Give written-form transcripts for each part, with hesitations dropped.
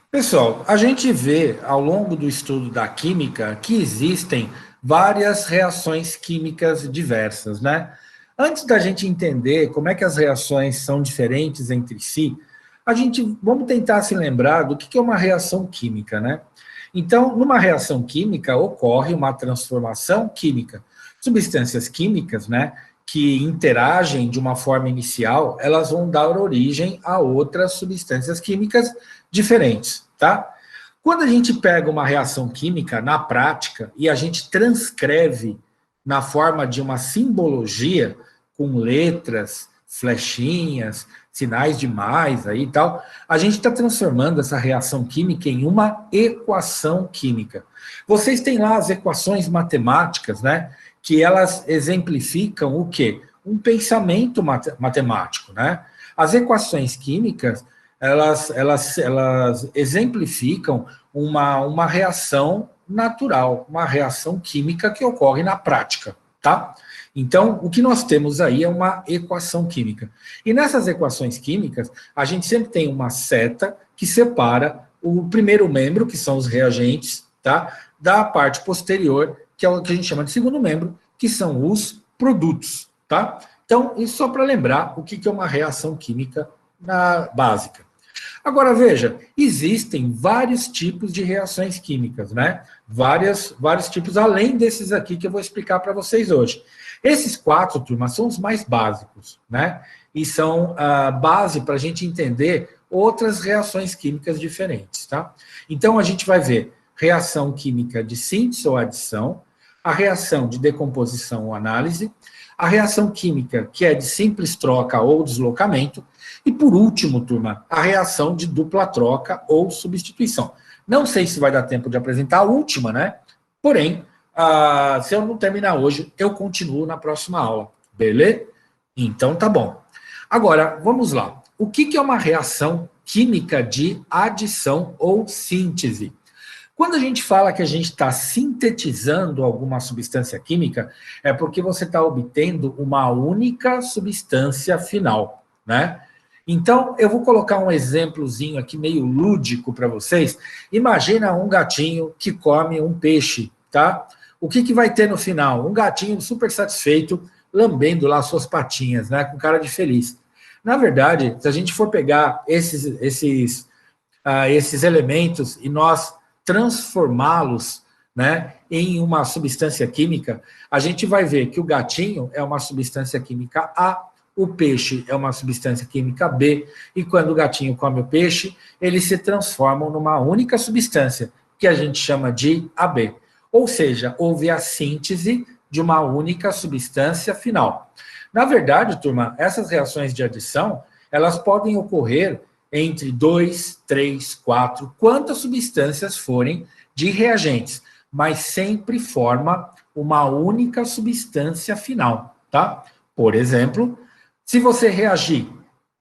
Pessoal, a gente vê ao longo do estudo da química que existem várias reações químicas diversas, né? Antes da gente entender como é que as reações são diferentes entre si, vamos tentar se lembrar do que é uma reação química, né? Então, numa reação química ocorre uma transformação química. Substâncias químicas, né, que interagem de uma forma inicial, elas vão dar origem a outras substâncias químicas diferentes, tá? Quando a gente pega uma reação química na prática e a gente transcreve na forma de uma simbologia com letras, flechinhas, sinais de mais aí e tal, a gente está transformando essa reação química em uma equação química. Vocês têm lá as equações matemáticas, né? Que elas exemplificam o quê? Um pensamento matemático, né? As equações químicas, elas exemplificam uma reação natural, uma reação química que ocorre na prática, tá? Então, o que nós temos aí é uma equação química. E nessas equações químicas, a gente sempre tem uma seta que separa o primeiro membro, que são os reagentes, tá? Da parte posterior, que é o que a gente chama de segundo membro, que são os produtos, tá? Então, isso só para lembrar o que é uma reação química básica. Agora, veja, existem vários tipos de reações químicas, né? Vários tipos, além desses aqui que eu vou explicar para vocês hoje. Esses quatro, turma, são os mais básicos, né? E são a base para a gente entender outras reações químicas diferentes, tá? Então, a gente vai ver reação química de síntese ou adição, a reação de decomposição ou análise, a reação química que é de simples troca ou deslocamento, e por último, turma, a reação de dupla troca ou substituição. Não sei se vai dar tempo de apresentar a última, né? Porém, se eu não terminar hoje, eu continuo na próxima aula, beleza? Então tá bom. Agora, vamos lá. O que é uma reação química de adição ou síntese? Quando a gente fala que a gente está sintetizando alguma substância química, é porque você está obtendo uma única substância final, né? Então, eu vou colocar um exemplozinho aqui meio lúdico para vocês. Imagina um gatinho que come um peixe, tá? O que vai ter no final? Um gatinho super satisfeito, lambendo lá suas patinhas, né? Com cara de feliz. Na verdade, se a gente for pegar esses elementos e nós transformá-los, né, em uma substância química, a gente vai ver que o gatinho é uma substância química A, o peixe é uma substância química B, e quando o gatinho come o peixe, eles se transformam numa única substância, que a gente chama de AB. Ou seja, houve a síntese de uma única substância final. Na verdade, turma, essas reações de adição, elas podem ocorrer entre 2, 3, 4, quantas substâncias forem de reagentes, mas sempre forma uma única substância final, tá? Por exemplo, se você reagir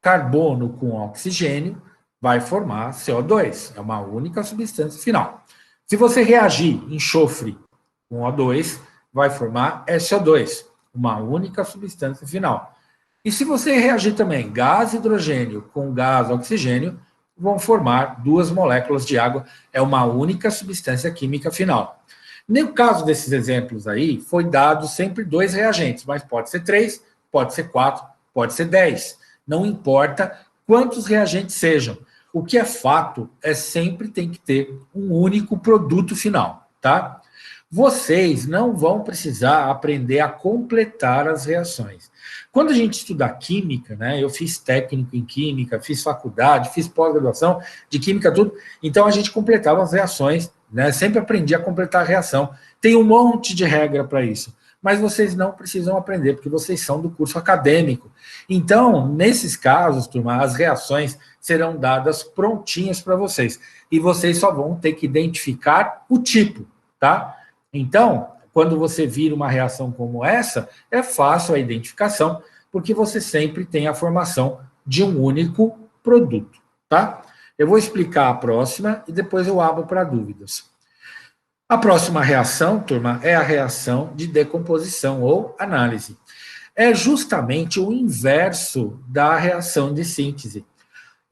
carbono com oxigênio, vai formar CO2, é uma única substância final. Se você reagir enxofre com O2, vai formar SO2, uma única substância final. E se você reagir também gás hidrogênio com gás oxigênio, vão formar duas moléculas de água, é uma única substância química final. No caso desses exemplos aí, foi dado sempre 2 reagentes, mas pode ser 3, pode ser 4, pode ser 10. Não importa quantos reagentes sejam. O que é fato é sempre tem que ter um único produto final, tá? Vocês não vão precisar aprender a completar as reações. Quando a gente estuda química, né, eu fiz técnico em química, fiz faculdade, fiz pós-graduação de química, tudo, então a gente completava as reações, né, sempre aprendi a completar a reação. Tem um monte de regra para isso, mas vocês não precisam aprender, porque vocês são do curso acadêmico. Então, nesses casos, turma, as reações serão dadas prontinhas para vocês, e vocês só vão ter que identificar o tipo, tá? Então, quando você vira uma reação como essa, é fácil a identificação, porque você sempre tem a formação de um único produto, tá? Eu vou explicar a próxima e depois eu abro para dúvidas. A próxima reação, turma, é a reação de decomposição ou análise. É justamente o inverso da reação de síntese.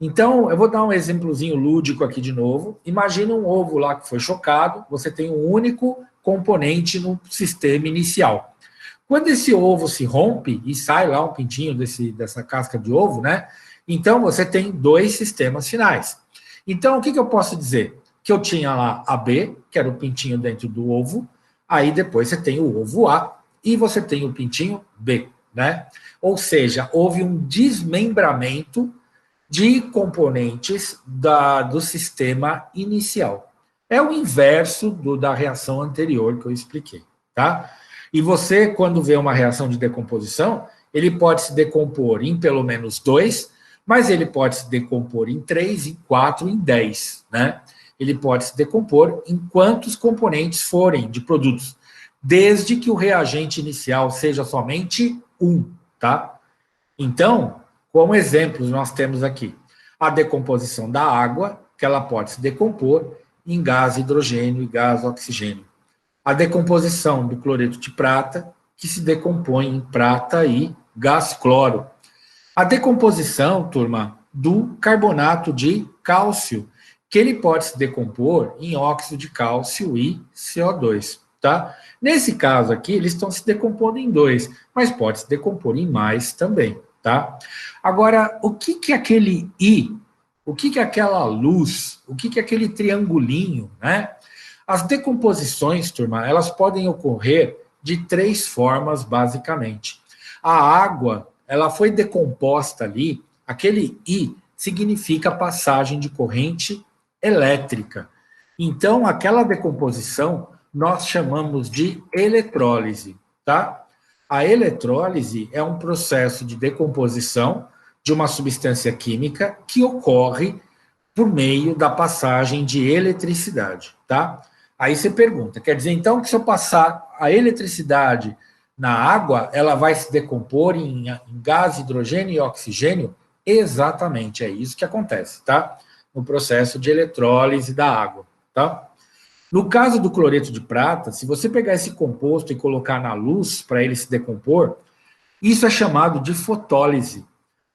Então, eu vou dar um exemplozinho lúdico aqui de novo. Imagina um ovo lá que foi chocado, você tem um único componente no sistema inicial. Quando esse ovo se rompe e sai lá um pintinho dessa casca de ovo, né? Então, você tem dois sistemas finais. Então, o que eu posso dizer? Que eu tinha lá a B, que era o pintinho dentro do ovo, aí depois você tem o ovo A e você tem o pintinho B, né? Ou seja, houve um desmembramento de componentes do sistema inicial. É o inverso da reação anterior que eu expliquei, tá? E você, quando vê uma reação de decomposição, ele pode se decompor em pelo menos 2, mas ele pode se decompor em 3, em 4, em 10, né? Ele pode se decompor em quantos componentes forem de produtos, desde que o reagente inicial seja somente um, tá? Então, como exemplos, nós temos aqui a decomposição da água, que ela pode se decompor em gás hidrogênio e gás oxigênio. A decomposição do cloreto de prata, que se decompõe em prata e gás cloro. A decomposição, turma, do carbonato de cálcio, que ele pode se decompor em óxido de cálcio e CO2, tá? Nesse caso aqui, eles estão se decompondo em 2, mas pode se decompor em mais também, tá? Agora, o que é aquele I? O que é aquela luz? O que é aquele triangulinho, né? As decomposições, turma, elas podem ocorrer de 3 formas, basicamente. A água, ela foi decomposta ali, aquele I significa passagem de corrente elétrica. Então, aquela decomposição nós chamamos de eletrólise, tá? A eletrólise é um processo de decomposição de uma substância química que ocorre por meio da passagem de eletricidade, tá? Aí você pergunta, quer dizer então que se eu passar a eletricidade na água, ela vai se decompor em gás, hidrogênio e oxigênio? Exatamente, é isso que acontece, tá? No processo de eletrólise da água, tá? No caso do cloreto de prata, se você pegar esse composto e colocar na luz para ele se decompor, isso é chamado de fotólise.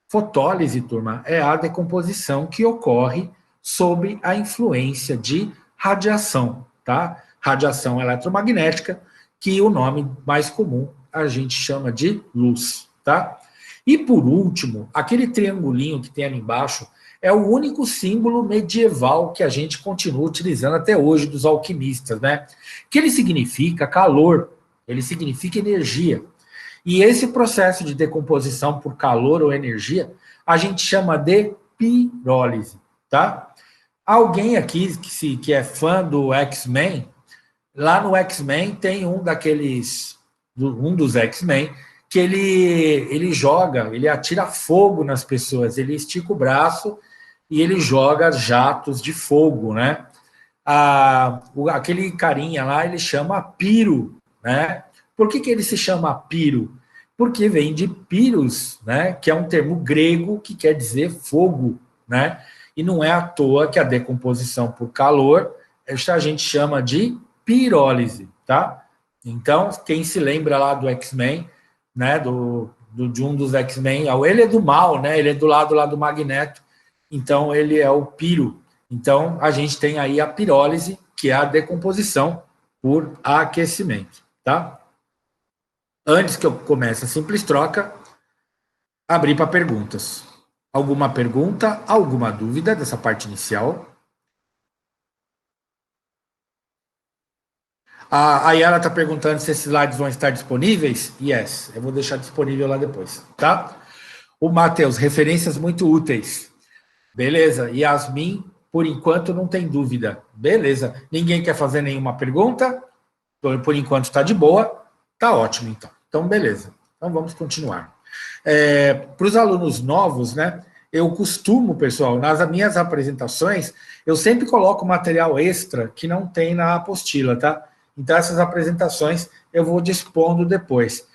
Fotólise, turma, é a decomposição que ocorre sob a influência de radiação, tá? Radiação eletromagnética, que o nome mais comum a gente chama de luz, tá? E por último, aquele triangulinho que tem ali embaixo é o único símbolo medieval que a gente continua utilizando até hoje dos alquimistas, né? Que ele significa calor, ele significa energia. E esse processo de decomposição por calor ou energia, a gente chama de pirólise, tá? Alguém aqui que é fã do X-Men, lá no X-Men tem um dos X-Men, que ele joga, ele atira fogo nas pessoas, ele estica o braço e ele joga jatos de fogo, né? Aquele carinha lá, ele chama Piro, né? Por que ele se chama Piro? Porque vem de Pyrrhus, né? Que é um termo grego que quer dizer fogo, né? E não é à toa que a decomposição por calor, a gente chama de pirólise, tá? Então, quem se lembra lá do X-Men, né? De um dos X-Men, ele é do mal, né? Ele é do lado lá do Magneto, então ele é o Piro. Então, a gente tem aí a pirólise, que é a decomposição por aquecimento, tá? Antes que eu comece a simples troca, abrir para perguntas. Alguma pergunta, alguma dúvida dessa parte inicial? A Yara está perguntando se esses slides vão estar disponíveis. Yes, eu vou deixar disponível lá depois, tá? O Matheus, referências muito úteis. Beleza. Yasmin, por enquanto não tem dúvida. Beleza. Ninguém quer fazer nenhuma pergunta? Por enquanto está de boa. Tá ótimo, então. Então, beleza. Então, vamos continuar. Para os alunos novos, né? Eu costumo, pessoal, nas minhas apresentações, eu sempre coloco material extra que não tem na apostila, tá? Então, essas apresentações eu vou dispondo depois.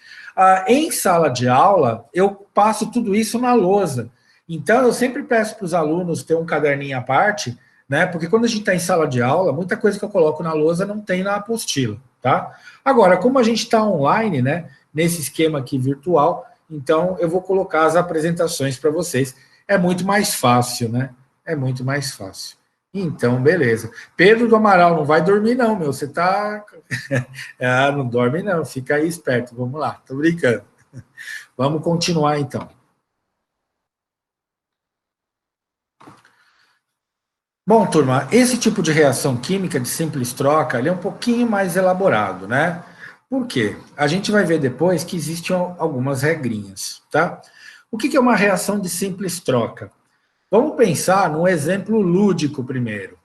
Em sala de aula, eu passo tudo isso na lousa. Então, eu sempre peço para os alunos ter um caderninho à parte, né? Porque quando a gente está em sala de aula, muita coisa que eu coloco na lousa não tem na apostila, tá? Agora, como a gente está online, né? Nesse esquema aqui virtual, então eu vou colocar as apresentações para vocês. É muito mais fácil, né? É muito mais fácil. Então, beleza. Pedro do Amaral, não vai dormir não, meu. Você tá... Ah, não dorme não, fica aí esperto. Vamos lá, tô brincando. Vamos continuar, então. Bom, turma, esse tipo de reação química de simples troca, ele é um pouquinho mais elaborado, né? Por quê? A gente vai ver depois que existem algumas regrinhas, tá? O que é uma reação de simples troca? Vamos pensar num exemplo lúdico primeiro.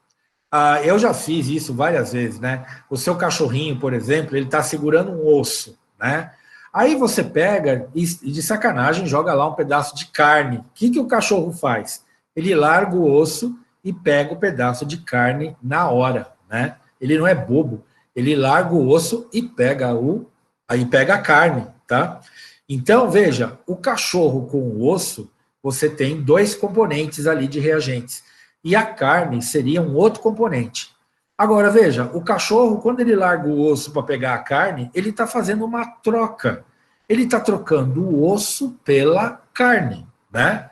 Eu já fiz isso várias vezes, né? O seu cachorrinho, por exemplo, ele está segurando um osso, né? Aí você pega e de sacanagem joga lá um pedaço de carne. O que o cachorro faz? Ele larga o osso e pega o pedaço de carne na hora, né? Ele não é bobo. Ele larga o osso e aí pega a carne, tá? Então, veja, o cachorro com o osso, você tem dois componentes ali de reagentes. E a carne seria um outro componente. Agora, veja, o cachorro, quando ele larga o osso para pegar a carne, ele está fazendo uma troca. Ele está trocando o osso pela carne, né?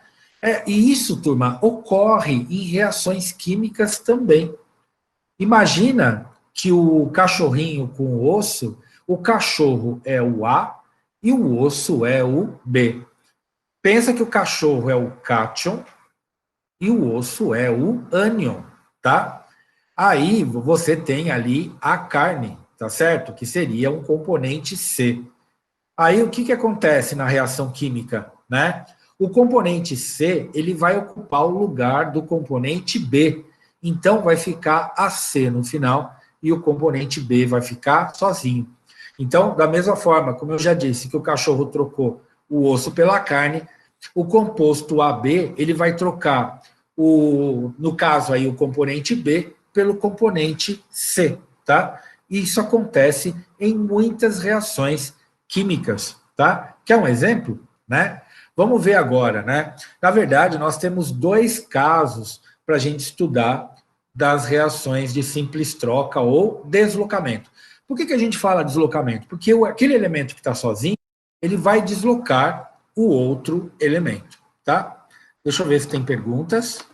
E isso, turma, ocorre em reações químicas também. Imagina que o cachorrinho com o osso, o cachorro é o A e o osso é o B. Pensa que o cachorro é o cátion e o osso é o ânion, tá? Aí você tem ali a carne, tá certo? Que seria um componente C. Aí o que acontece na reação química, né? O componente C, ele vai ocupar o lugar do componente B. Então vai ficar AC no final e o componente B vai ficar sozinho. Então, da mesma forma, como eu já disse, que o cachorro trocou o osso pela carne, o composto AB, ele vai trocar no caso aí, o componente B pelo componente C, tá? Isso acontece em muitas reações químicas, tá? Quer um exemplo, né? Vamos ver agora, né? Na verdade, nós temos dois casos para a gente estudar das reações de simples troca ou deslocamento. Por que a gente fala deslocamento? Porque aquele elemento que está sozinho, ele vai deslocar o outro elemento, tá? Deixa eu ver se tem perguntas.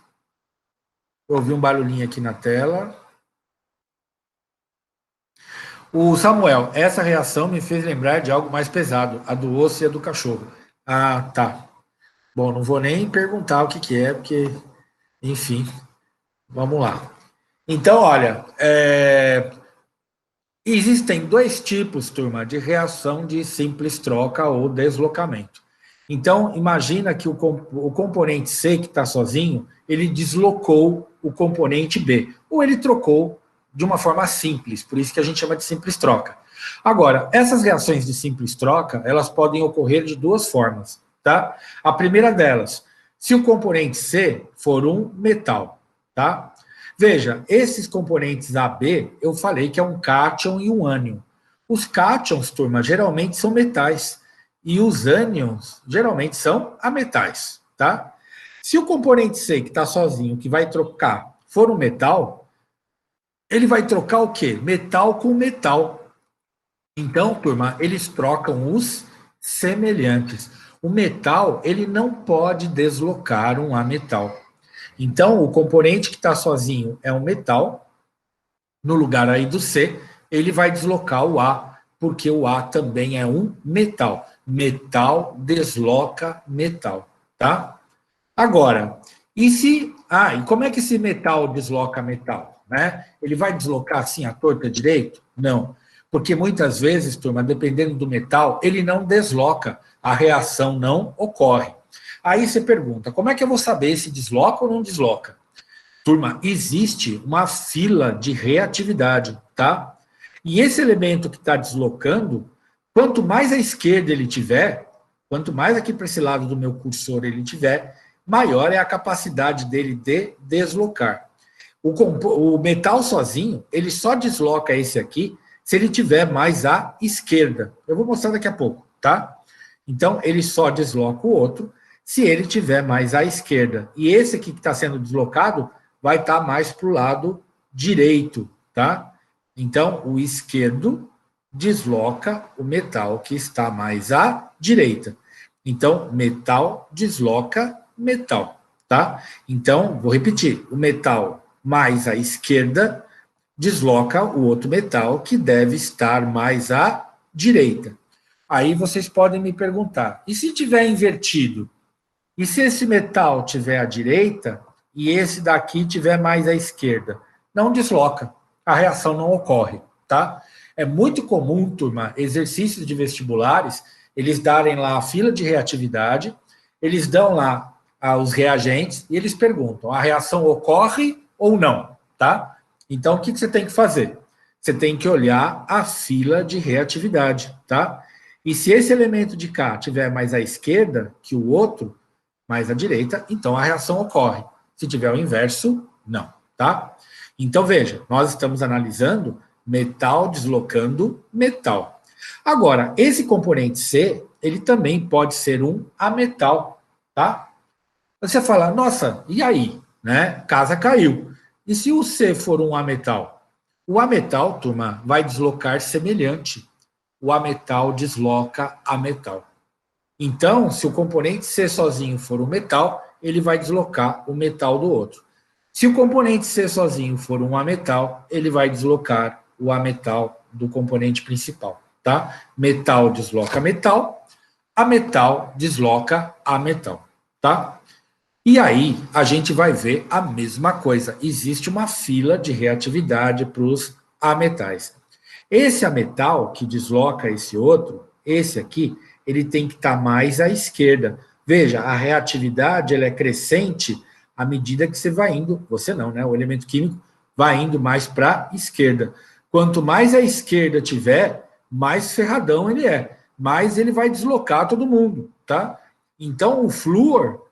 Eu ouvi um barulhinho aqui na tela. O Samuel, essa reação me fez lembrar de algo mais pesado, a do osso e a do cachorro. Ah, tá. Bom, não vou nem perguntar o que é, porque, enfim, vamos lá. Então, olha, existem dois tipos, turma, de reação de simples troca ou deslocamento. Então, imagina que o componente C, que está sozinho, ele deslocou o componente B, ou ele trocou de uma forma simples, por isso que a gente chama de simples troca. Agora, essas reações de simples troca, elas podem ocorrer de duas formas, tá? A primeira delas, se o componente C for um metal, tá? Veja, esses componentes AB, eu falei que é um cátion e um ânion. Os cátions, turma, geralmente são metais, e os ânions geralmente são ametais, tá? Se o componente C, que está sozinho, que vai trocar, for um metal, ele vai trocar o quê? Metal com metal. Então, turma, eles trocam os semelhantes. O metal, ele não pode deslocar um ametal. Então, o componente que está sozinho é um metal, no lugar aí do C, ele vai deslocar o A, porque o A também é um metal. Metal desloca metal, tá? Agora, e como é que esse metal desloca metal, né? Ele vai deslocar assim a torta direito? Não, porque muitas vezes, turma, dependendo do metal, ele não desloca, a reação não ocorre. Aí você pergunta, como é que eu vou saber se desloca ou não desloca? Turma, existe uma fila de reatividade, tá? E esse elemento que está deslocando, quanto mais à esquerda ele tiver, quanto mais aqui para esse lado do meu cursor ele tiver, maior é a capacidade dele de deslocar. O metal sozinho, ele só desloca esse aqui se ele tiver mais à esquerda. Eu vou mostrar daqui a pouco, tá? Então, ele só desloca o outro se ele tiver mais à esquerda. E esse aqui que está sendo deslocado vai estar mais para o lado direito, tá? Então, o esquerdo desloca o metal que está mais à direita. Então, metal desloca metal, tá? Então, vou repetir, o metal mais à esquerda desloca o outro metal que deve estar mais à direita. Aí vocês podem me perguntar, e se tiver invertido? E se esse metal tiver à direita e esse daqui tiver mais à esquerda? Não desloca, a reação não ocorre, tá? É muito comum, turma, exercícios de vestibulares, eles darem lá a fila de reatividade, eles dão lá os reagentes e eles perguntam, a reação ocorre ou não, tá? Então, o que você tem que fazer? Você tem que olhar a fila de reatividade, tá? E se esse elemento de cá tiver mais à esquerda que o outro, mais à direita, então a reação ocorre. Se tiver o inverso, não, tá? Então, veja, nós estamos analisando metal deslocando metal. Agora, esse componente C, ele também pode ser um ametal, tá? Você fala, nossa, e aí? Né? Casa caiu. E se o C for um ametal? O ametal, turma, vai deslocar semelhante. O ametal desloca ametal. Então, se o componente C sozinho for um metal, ele vai deslocar o metal do outro. Se o componente C sozinho for um ametal, ele vai deslocar o ametal do componente principal, tá? Metal desloca metal, ametal desloca ametal, tá? E aí, a gente vai ver a mesma coisa. Existe uma fila de reatividade para os ametais. Esse ametal que desloca esse outro, esse aqui, ele tem que estar mais à esquerda. Veja, a reatividade ela é crescente à medida que você vai indo, você não, né? O elemento químico vai indo mais para a esquerda. Quanto mais à esquerda tiver, mais ferradão ele é. Mais ele vai deslocar todo mundo, tá? Então, o flúor,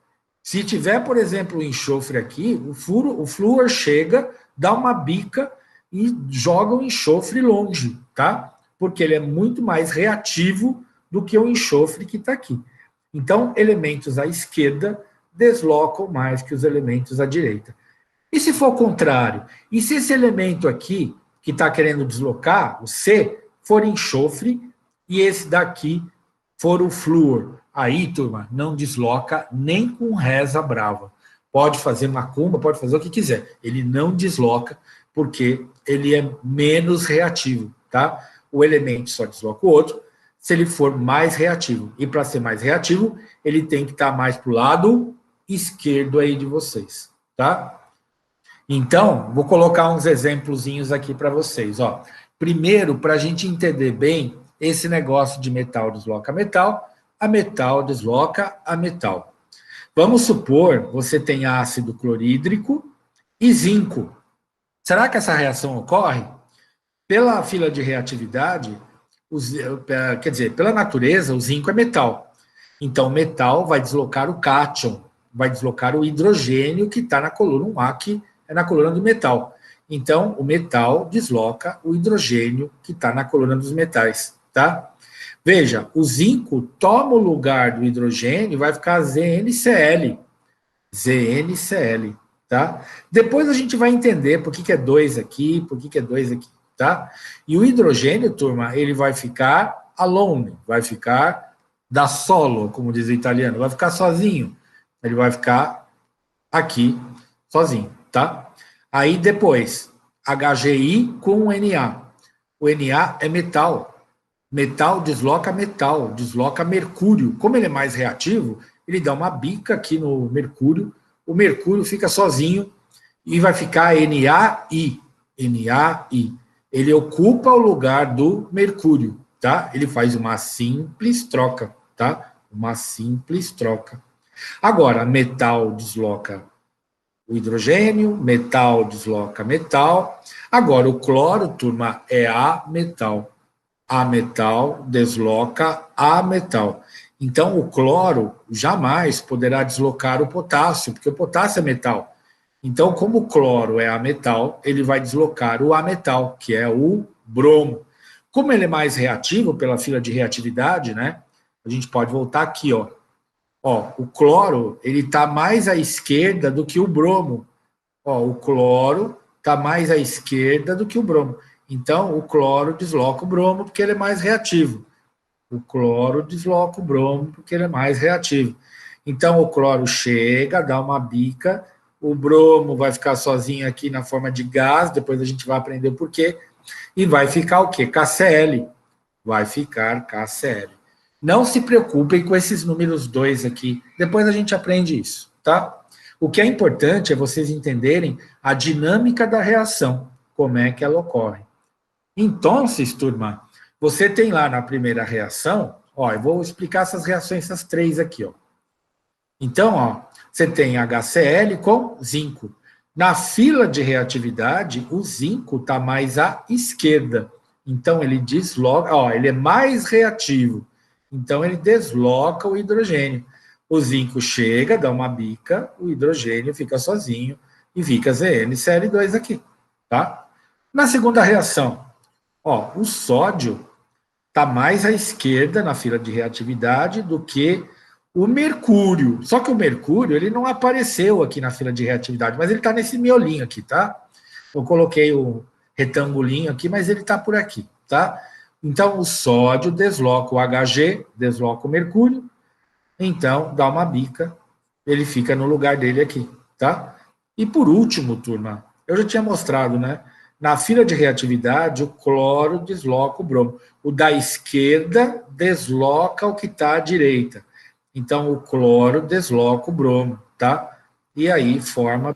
se tiver, por exemplo, o enxofre aqui, o flúor chega, dá uma bica e joga o enxofre longe, tá? Porque ele é muito mais reativo do que o enxofre que está aqui. Então, elementos à esquerda deslocam mais que os elementos à direita. E se for o contrário? E se esse elemento aqui, que está querendo deslocar, o C, for enxofre, e esse daqui for o flúor? Aí, turma, não desloca nem com reza brava. Pode fazer macumba, pode fazer o que quiser. Ele não desloca, porque ele é menos reativo, tá? O elemento só desloca o outro se ele for mais reativo. E para ser mais reativo, ele tem que estar mais para o lado esquerdo aí de vocês, tá? Então, vou colocar uns exemplozinhos aqui para vocês, ó. Primeiro, para a gente entender bem esse negócio de metal desloca metal, a metal desloca a metal. Vamos supor, você tem ácido clorídrico e zinco. Será que essa reação ocorre? Pela fila de reatividade, quer dizer, pela natureza, o zinco é metal. Então, o metal vai deslocar o cátion, vai deslocar o hidrogênio que está na coluna 1A, que é na coluna do metal. Então, o metal desloca o hidrogênio que está na coluna dos metais, tá? Veja, o zinco toma o lugar do hidrogênio e vai ficar ZnCl. ZnCl, tá? Depois a gente vai entender por que é 2 aqui, por que é 2 aqui, tá? E o hidrogênio, turma, ele vai ficar alone, vai ficar da solo, como diz o italiano, vai ficar sozinho. Ele vai ficar aqui, sozinho, tá? Aí depois, HGI com Na. O Na é metal. Metal desloca mercúrio. Como ele é mais reativo, ele dá uma bica aqui no mercúrio, o mercúrio fica sozinho e vai ficar NaI. NaI. Ele ocupa o lugar do mercúrio, tá? Ele faz uma simples troca, tá? Uma simples troca. Agora, metal desloca o hidrogênio, metal desloca metal. Agora, o cloro, turma, é ametal. Ametal desloca ametal. Então, o cloro jamais poderá deslocar o potássio, porque o potássio é metal. Então, como o cloro é ametal, ele vai deslocar o ametal, que é o bromo. Como ele é mais reativo, pela fila de reatividade, né? A gente pode voltar aqui, ó. Ó, o cloro, ele está mais à esquerda do que o bromo. Ó, o cloro está mais à esquerda do que o bromo. Então, o cloro desloca o bromo porque ele é mais reativo. O cloro desloca o bromo porque ele é mais reativo. Então, o cloro chega, dá uma bica, o bromo vai ficar sozinho aqui na forma de gás, depois a gente vai aprender o porquê, e vai ficar o quê? KCl. Vai ficar KCl. Não se preocupem com esses números 2 aqui, depois a gente aprende isso, tá? O que é importante é vocês entenderem a dinâmica da reação, como é que ela ocorre. Então, turma, você tem lá na primeira reação, ó, eu vou explicar essas reações, essas 3 aqui, ó. Então, ó, você tem HCl com zinco. Na fila de reatividade, o zinco está mais à esquerda. Então, ele desloca, ó, ele é mais reativo. Então, ele desloca o hidrogênio. O zinco chega, dá uma bica, o hidrogênio fica sozinho e fica ZnCl2 aqui, tá? Na segunda reação, ó, o sódio está mais à esquerda na fila de reatividade do que o mercúrio. Só que o mercúrio, ele não apareceu aqui na fila de reatividade, mas ele está nesse miolinho aqui, tá? Eu coloquei o retangulinho aqui, mas ele está por aqui, tá? Então, o sódio desloca o Hg, desloca o mercúrio, então dá uma bica, ele fica no lugar dele aqui, tá? E por último, turma, eu já tinha mostrado, né? Na fila de reatividade, o cloro desloca o bromo. O da esquerda desloca o que está à direita. Então, o cloro desloca o bromo, tá? E aí forma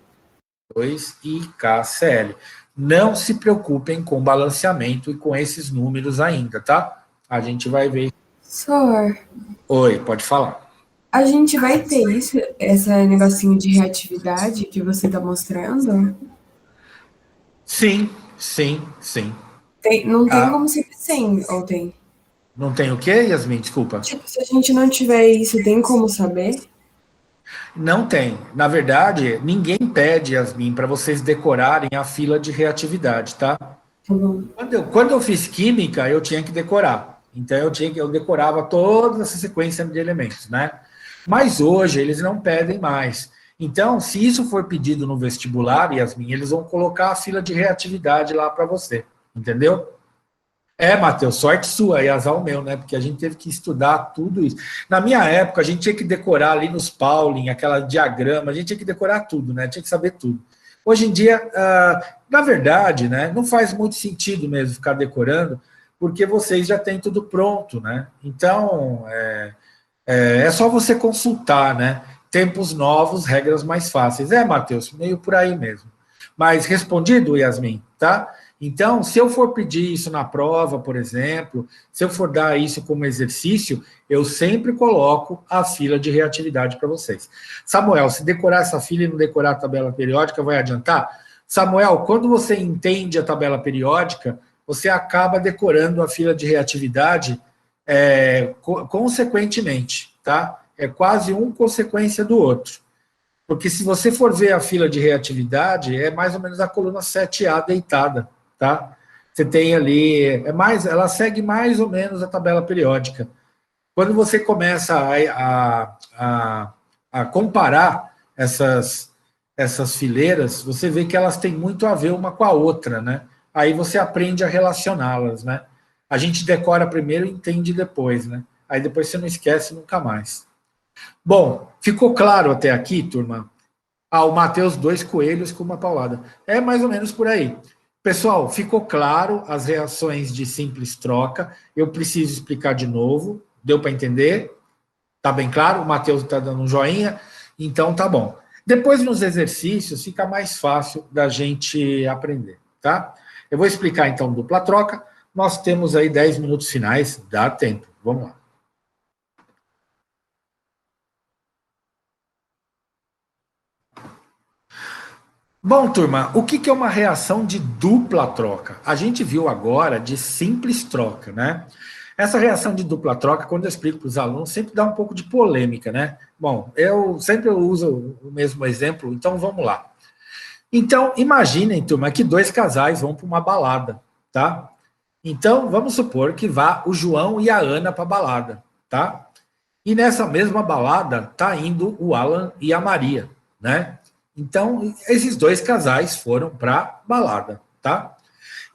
2 e KCl. Não se preocupem com balanceamento e com esses números ainda, tá? A gente vai ver. Sor, Oi, pode falar. a gente vai ter isso, esse negocinho de reatividade que você está mostrando? Sim, sim, sim. Não tem Ah, como ser sem, ou tem? não tem o quê, Yasmin? Desculpa. Tipo, se a gente não tiver isso, tem como saber? Não tem. Na verdade, ninguém pede, Yasmin, para vocês decorarem a fila de reatividade, tá? Tá bom. Quando eu fiz química, eu tinha que decorar. Então, eu decorava toda essa sequência de elementos, né? Mas hoje, eles não pedem mais. Então, se isso for pedido no vestibular, Yasmin, eles vão colocar a fila de reatividade lá para você, entendeu? Matheus, sorte sua e azar o meu, né? Porque a gente teve que estudar tudo isso. Na minha época, a gente tinha que decorar ali nos Pauling, aquela diagrama, a gente tinha que decorar tudo, né? Tinha que saber tudo. Hoje em dia, na verdade, né, não faz muito sentido mesmo ficar decorando, porque vocês já têm tudo pronto, né? Então, é só você consultar, né? Tempos novos, regras mais fáceis. Matheus, meio por aí mesmo. Mas respondido, Yasmin, tá? Então, se eu for pedir isso na prova, por exemplo, se eu for dar isso como exercício, eu sempre coloco a fila de reatividade para vocês. Samuel, se decorar essa fila e não decorar a tabela periódica, vai adiantar? Samuel, quando você entende a tabela periódica, você acaba decorando a fila de reatividade consequentemente, tá? É quase um consequência do outro. Porque se você for ver a fila de reatividade, é mais ou menos a coluna 7A deitada, tá? Você tem ali, ela segue mais ou menos a tabela periódica. Quando você começa a comparar essas fileiras, você vê que elas têm muito a ver uma com a outra, né? Aí você aprende a relacioná-las, né? A gente decora primeiro e entende depois, né? Aí depois você não esquece nunca mais. Bom, ficou claro até aqui, turma? O Matheus, 2 coelhos com uma paulada. É mais ou menos por aí. Pessoal, ficou claro as reações de simples troca. Eu preciso explicar de novo. Deu para entender? Tá bem claro? O Matheus está dando um joinha. Então, tá bom. Depois, nos exercícios, fica mais fácil da gente aprender, tá? Eu vou explicar, então, dupla troca. Nós temos aí 10 minutos finais. Dá tempo. Vamos lá. Bom, turma, o que é uma reação de dupla troca? A gente viu agora de simples troca, né? Essa reação de dupla troca, quando eu explico para os alunos, sempre dá um pouco de polêmica, né? Bom, eu sempre uso o mesmo exemplo, então vamos lá. Então, imaginem, turma, que 2 casais vão para uma balada, tá? Então, vamos supor que vá o João e a Ana para a balada, tá? E nessa mesma balada tá indo o Alan e a Maria, né? Então, esses 2 casais foram para balada, tá?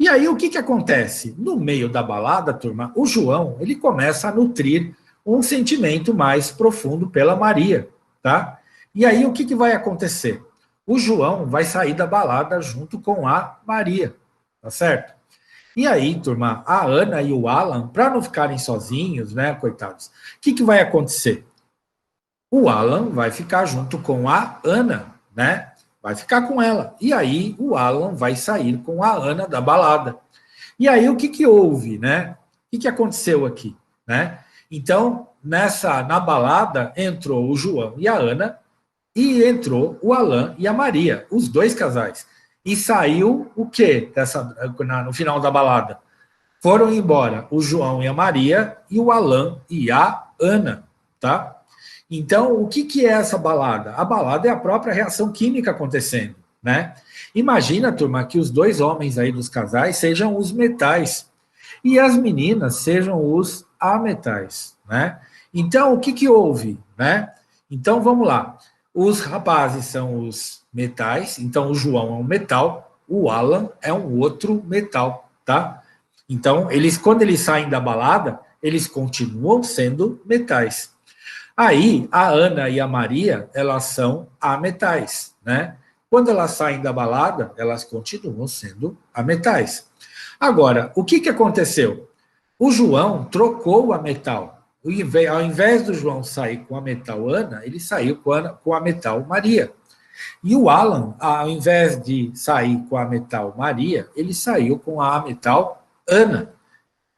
E aí, o que acontece? No meio da balada, turma, o João, ele começa a nutrir um sentimento mais profundo pela Maria, tá? E aí, o que vai acontecer? O João vai sair da balada junto com a Maria, tá certo? E aí, turma, a Ana e o Alan, para não ficarem sozinhos, né, coitados, o que vai acontecer? O Alan vai ficar junto com a Ana, né? Vai ficar com ela. E aí, o Alan vai sair com a Ana da balada. E aí, o que houve, né? O que aconteceu aqui, né? Então, na balada, entrou o João e a Ana, e entrou o Alan e a Maria, os dois casais. E saiu o quê no final da balada? Foram embora o João e a Maria e o Alan e a Ana, tá? Então, o que é essa balada? A balada é a própria reação química acontecendo, né? Imagina, turma, que os dois homens aí dos casais sejam os metais e as meninas sejam os ametais, né? Então, o que houve, né? Então, vamos lá. Os rapazes são os metais, então o João é um metal, o Alan é um outro metal, tá? Então, quando eles saem da balada, eles continuam sendo metais. Aí, a Ana e a Maria, elas são ametais, né? Quando elas saem da balada, elas continuam sendo ametais. Agora, o que aconteceu? O João trocou a metal. Ao invés do João sair com a metal Ana, ele saiu com a metal Maria. E o Alan, ao invés de sair com a metal Maria, ele saiu com a metal Ana.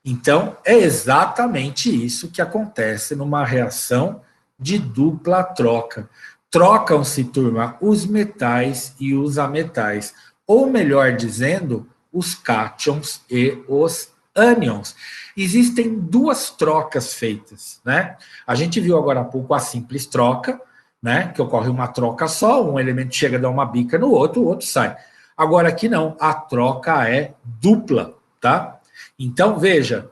Então, é exatamente isso que acontece numa reação de dupla troca. Trocam-se, turma, os metais e os ametais. Ou melhor dizendo, os cátions e os ânions. Existem duas trocas feitas, né? A gente viu agora há pouco a simples troca, né? Que ocorre uma troca só, um elemento chega a dar uma bica no outro, o outro sai. Agora aqui não, a troca é dupla, tá? Então, veja,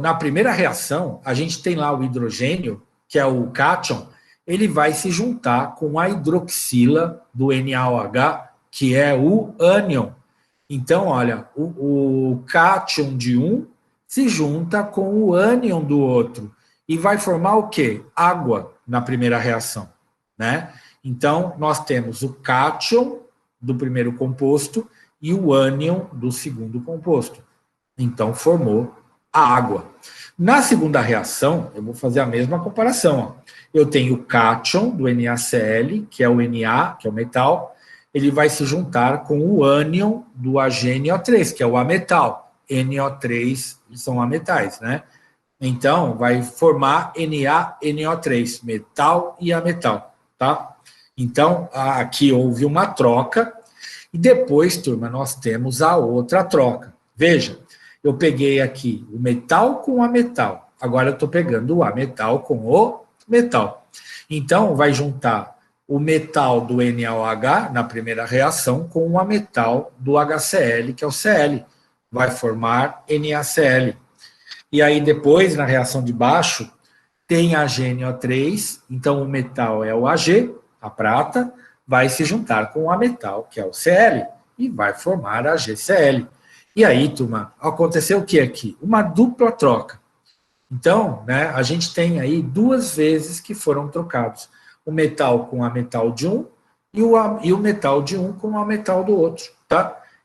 na primeira reação, a gente tem lá o hidrogênio, que é o cátion, ele vai se juntar com a hidroxila do NaOH, que é o ânion. Então, olha, o cátion de um se junta com o ânion do outro e vai formar o quê? Água na primeira reação, né? Então, nós temos o cátion do primeiro composto e o ânion do segundo composto. Então, formou a água. Na segunda reação, eu vou fazer a mesma comparação. Ó. Eu tenho o cátion do NaCl, que é o Na, que é o metal, ele vai se juntar com o ânion do AgNO3, que é o ametal. NO3 são ametais, né? Então, vai formar NaNO3, metal e ametal, tá? Então, aqui houve uma troca, e depois, turma, nós temos a outra troca. Veja, eu peguei aqui o metal com o ametal, agora eu estou pegando o ametal com o metal. Então, vai juntar o metal do NaOH na primeira reação com o ametal do HCl, que é o Cl. Vai formar NaCl. E aí depois, na reação de baixo, tem AgNO3, então o metal é o Ag, a prata, vai se juntar com o ametal, que é o Cl, e vai formar a AgCl. E aí, turma, aconteceu o que aqui? Uma dupla troca. Então, né, a gente tem aí duas vezes que foram trocados. O metal com a metal de um e o metal de um com a metal do outro, tá?